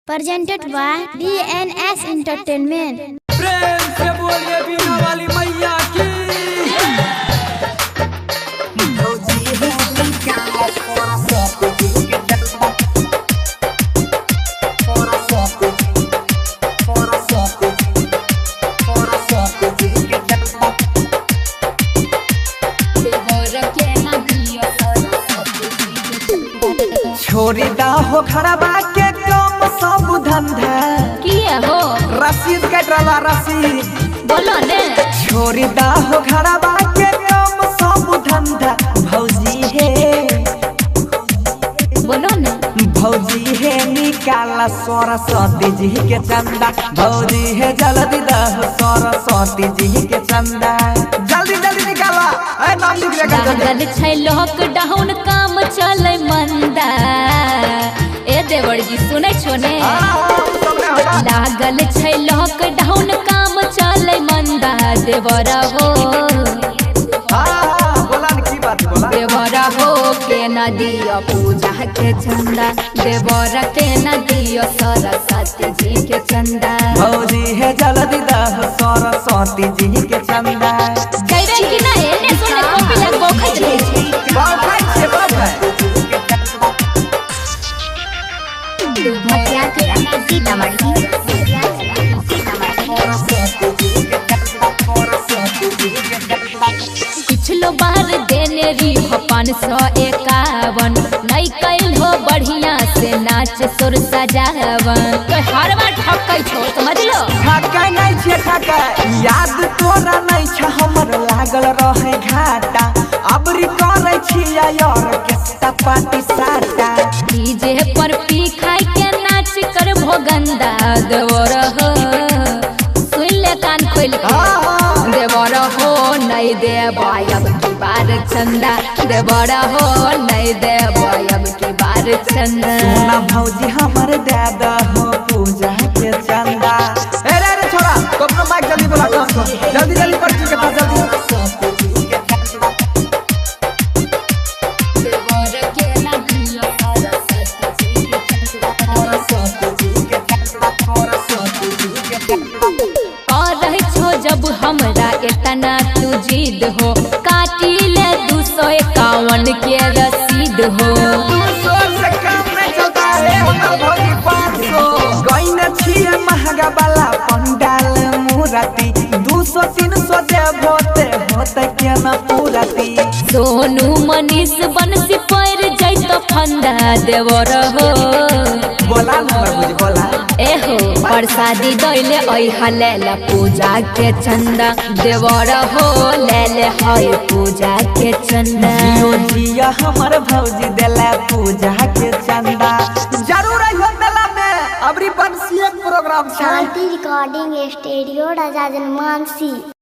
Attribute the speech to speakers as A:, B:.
A: presented by DNS Entertainment।
B: प्रेम से बोलिए बीना वाली मैया की। छोरी दा हो खड़बा के कम सब धंधा
C: किया हो
B: रसीद कटला रसीद
C: बोलो ने।
B: छोरी दा हो खड़बा के कम सब धंधा भौजी है
C: बोलो ने।
B: भौजी है निकाला सरस्वती जी के चंदा। भौजी है जल्दी दह सरस्वती जी के चंदा। जल्दी जल्दी निकाला ए नाम लिख रे
C: लागल छै लॉकडाउन काम चले मंदा। ए देवर जी सुनै छो ने। लागल छै लॉकडाउन काम चले मंदा। देवरा हो
B: बोला न की बात बोला।
C: देवरा हो के न दियो पूजा के चंदा। देवरा के न दियो सरस्वती जी के चंदा।
B: भौजी है जल्दी दह सरस्वती जी के चंदा।
C: कह रही कि ना एने सुने कॉपी लग बोखत रहे छी।
B: बात है बात है।
C: मटिया के सीतामढ़ी पिछलो बार देने री 551 नहीं कैल हो बढ़िया से नाच सुर सजावन। हर बार ठकै छो समझ लो।
B: ठकै नहीं छे ठकै याद तोरा नहीं छ हमर लागल रहे घाटा। अबरी करे छिया यार के सपाटी साटा।
C: डीजे पर पी खाई के नाच कर भोगंदा। देवर हो सुन ले कान खोल के। देवर हो नहीं दे बायब की बार चंदा। देवर हो नहीं दे बायब की बार चंदा।
B: सोना भौजी हमर दादा हो पूजा के चंदा। ए रे छोरा कब माइक जल्दी बोला जल्दी जल्दी पर्ची कटा जल्दी।
C: जब हमरा इतना तू जिद हो काटी ले 251 के रसीद हो।
B: 200 से कम नहीं चलता है हमर भौजी 500। गइन छिए महंगा वाला पंडाल मूर्ति 200-300 दे होते के न पूरती।
C: सोनू मनीष बंसी पैर जैत फंदा। देवर हो
B: बोला न भौजी बोला।
C: एहो प्रसादी दैले ऐहा लेला पूजा के चंदा। देवर हो लेले हई पूजा के चंदा।
B: जियो जिया हमर भौजी देला पूजा के चंदा। जरूर आइयो मेला में अबरी बंसी एक प्रोग्राम छै।
A: शांति रिकॉर्डिंग स्टूडियो राजा जनमानसी।